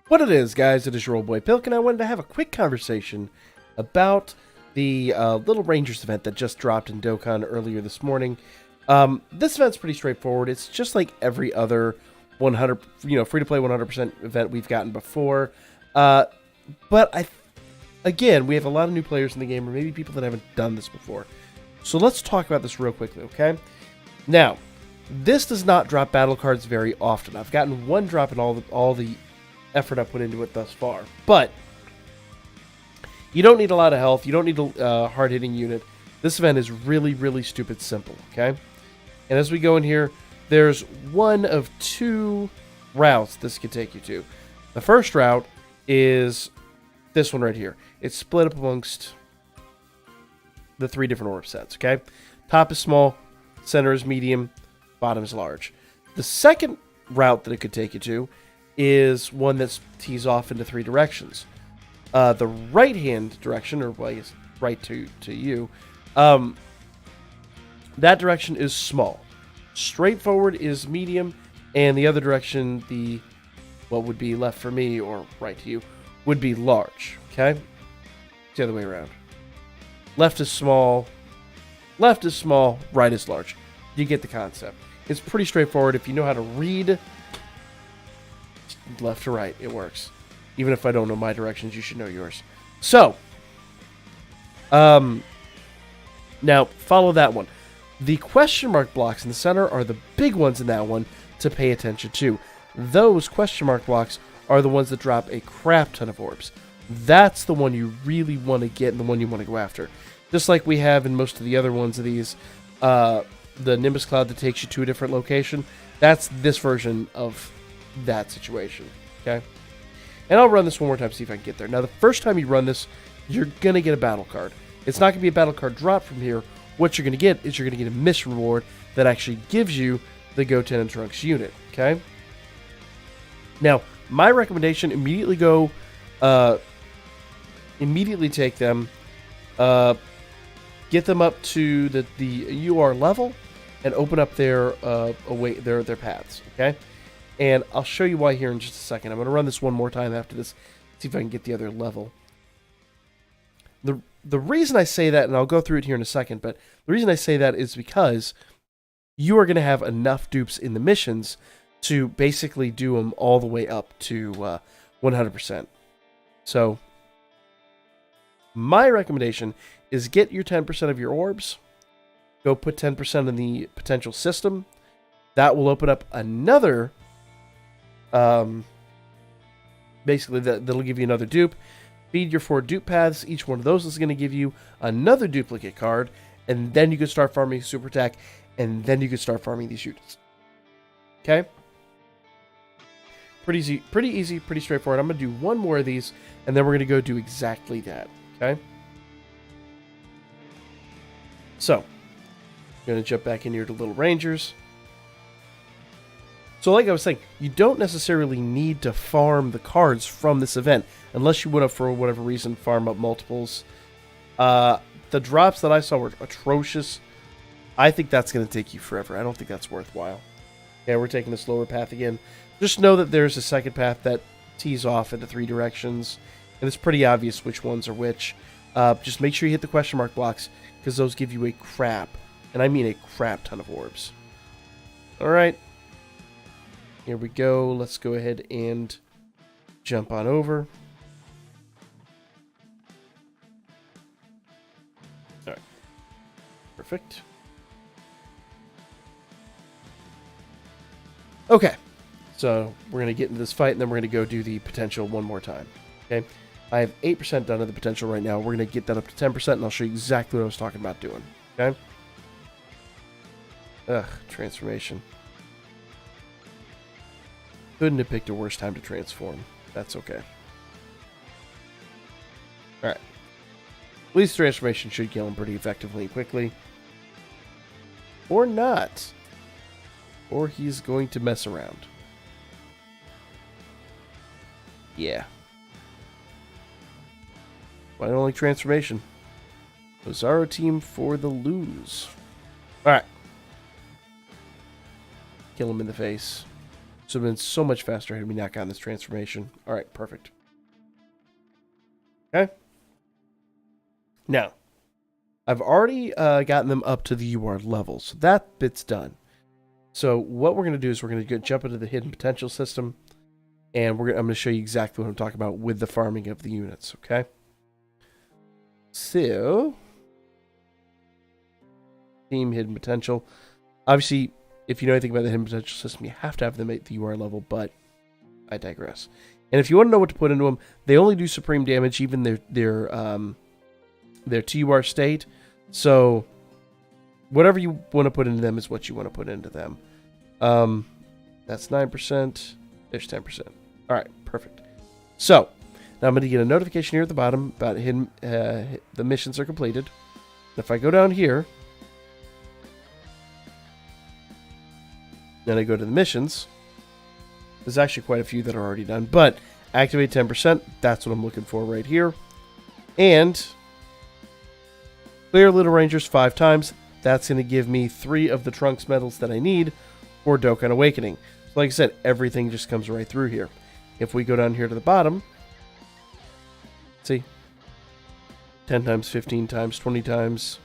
What it is, guys, it is your old boy Pilk, and I wanted to have a quick conversation about the Little Rangers event that just dropped in Dokkan earlier this morning. This event's pretty straightforward. It's just like every other 100, free-to-play 100% event we've gotten before. But again, we have a lot of new players in the game, or maybe people that haven't done this before. So let's talk about this real quickly, okay? Now, this does not drop battle cards very often. I've gotten one drop in all the effort I put into it thus far. But you don't need a lot of health. You don't need a hard-hitting unit. This event is really, really stupid simple, okay? And as we go in here, there's one of two routes this could take you to. The first route is this one right here. It's split up amongst the three different orb sets, okay? Top is small, center is medium, bottom is large. The second route that it could take you to is one that's tees off into three directions. The right-hand direction, or well, I guess right to you, that direction is small. Straightforward is medium, and the other direction, what would be left for me, or right to you, would be large, okay? It's the other way around. Left is small, right is large. You get the concept. It's pretty straightforward. If you know how to read left to right, it works. Even if I don't know my directions, you should know yours. So, now follow that one. The question mark blocks in the center are the big ones in that one to pay attention to. Those question mark blocks are the ones that drop a crap ton of orbs. That's the one you really want to get and the one you want to go after. Just like we have in most of the other ones of these, the Nimbus Cloud that takes you to a different location. That's this version of that situation, okay? And I'll run this one more time to see if I can get there. Now, the first time you run this, you're going to get a battle card. It's not going to be a battle card drop from here. What you're going to get is you're going to get a miss reward that actually gives you the Goten and Trunks unit, okay? Now, my recommendation, immediately take them, get them up to the UR level, and open up their paths, okay? And I'll show you why here in just a second. I'm going to run this one more time after this, see if I can get the other level. The reason I say that, and I'll go through it here in a second, but the reason I say that is because you are going to have enough dupes in the missions to basically do them all the way up to 100%. So, my recommendation is get your 10% of your orbs, go put 10% in the potential system. That will open up another, basically that'll give you another dupe. Feed your 4 dupe paths. Each one of those is going to give you another duplicate card, and then you can start farming super attack, and then you can start farming these units. Okay? Pretty easy, pretty straightforward. I'm going to do one more of these, and then we're going to go do exactly that. Okay? So, I'm going to jump back in here to Little Rangers. So like I was saying, you don't necessarily need to farm the cards from this event, unless you would have, for whatever reason, farm up multiples. The drops that I saw were atrocious. I think that's going to take you forever. I don't think that's worthwhile. Yeah, we're taking the slower path again. Just know that there's a second path that tees off into 3 directions, and it's pretty obvious which ones are which. Just make sure you hit the question mark blocks, because those give you a crap, and I mean a crap ton of orbs. Alright. Here we go. Let's go ahead and jump on over. Alright. Perfect. Okay. So we're going to get into this fight, and then we're going to go do the potential one more time. Okay. I have 8% done of the potential right now. We're going to get that up to 10%, and I'll show you exactly what I was talking about doing. Okay. Ugh, transformation. Couldn't have picked a worse time to transform. That's okay. Alright. At least transformation should kill him pretty effectively and quickly. Or not. Or he's going to mess around. Yeah. Why don't like transformation? Bizarro team for the lose. Alright. Kill him in the face. would have been so much faster had we not gotten this transformation. All right, perfect. Okay. Now, I've already gotten them up to the UR level, so that bit's done. So what we're going to do is we're going to jump into the hidden potential system, and I'm going to show you exactly what I'm talking about with the farming of the units, okay? So, team hidden potential. Obviously, if you know anything about the hidden potential system, you have to have them at the UR level, but I digress. And if you want to know what to put into them, they only do supreme damage, even their TUR state. So whatever you want to put into them is what you want to put into them. That's 9%. There's 10%. All right, perfect. So now I'm going to get a notification here at the bottom about hidden, the missions are completed. If I go down here, then I go to the missions. There's actually quite a few that are already done, but activate 10%. That's what I'm looking for right here. And clear Little Rangers 5 times. That's going to give me 3 of the Trunks medals that I need for Dokkan Awakening. So like I said, everything just comes right through here. If we go down here to the bottom, see, 10 times, 15 times, 20 times,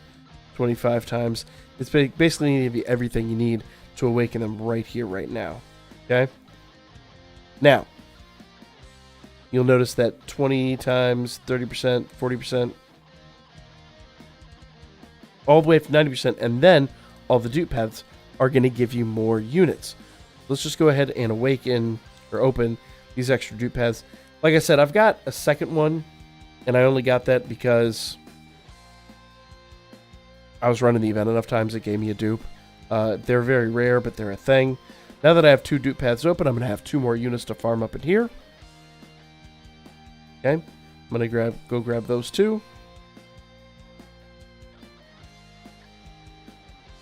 25 times. It's basically going to give you everything you need to awaken them right here, right now. Okay? Now, you'll notice that 20 times, 30%, 40%, all the way up to 90%, and then all the dupe paths are going to give you more units. Let's just go ahead and awaken or open these extra dupe paths. Like I said, I've got a second one, and I only got that because I was running the event enough times it gave me a dupe. They're very rare, but they're a thing. Now that I have 2 dupe paths open, I'm going to have 2 more units to farm up in here. Okay, I'm going to go grab those 2.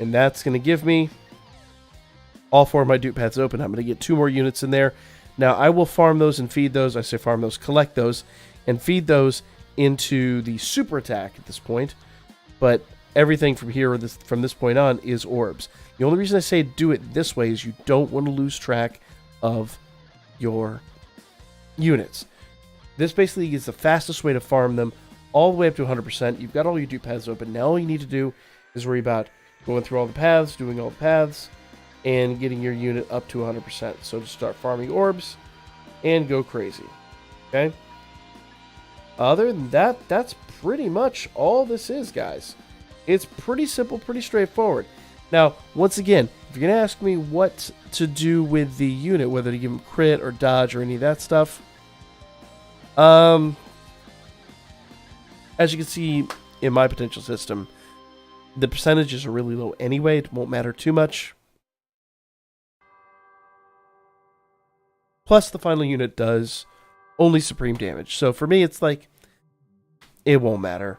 And that's going to give me all 4 of my dupe paths open. I'm going to get 2 more units in there. Now, I will farm those and feed those. I say farm those, collect those, and feed those into the super attack at this point. But everything from here, from this point on, is orbs. The only reason I say do it this way is you don't want to lose track of your units. This basically is the fastest way to farm them all the way up to 100%. You've got all your dupe paths open. Now all you need to do is worry about going through all the paths, doing all the paths, and getting your unit up to 100%. So just start farming orbs and go crazy. Okay? Other than that, that's pretty much all this is, guys. It's pretty simple, pretty straightforward. Now, once again, if you're going to ask me what to do with the unit, whether to give them crit or dodge or any of that stuff, as you can see in my potential system, the percentages are really low anyway. It won't matter too much. Plus, the final unit does only supreme damage. So for me, it's like, it won't matter.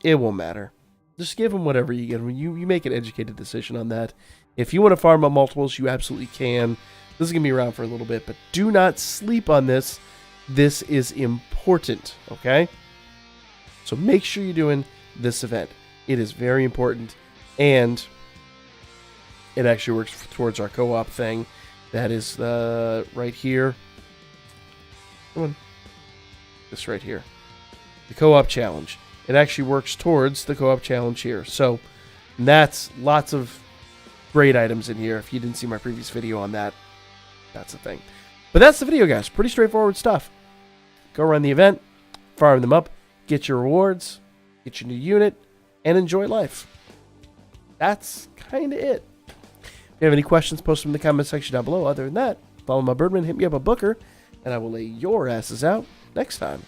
It won't matter. Just give them whatever you get. You make an educated decision on that. If you want to farm up multiples, you absolutely can. This is going to be around for a little bit, but do not sleep on this. This is important, okay? So make sure you're doing this event. It is very important, and it actually works towards our co-op thing. That is right here. Come on. This right here. The co-op challenge. It actually works towards the co-op challenge here. So that's lots of great items in here. If you didn't see my previous video on that, that's the thing. But that's the video, guys. Pretty straightforward stuff. Go run the event, farm them up, get your rewards, get your new unit, and enjoy life. That's kind of it. If you have any questions, post them in the comment section down below. Other than that, follow my Birdman, hit me up a booker, and I will lay your asses out next time.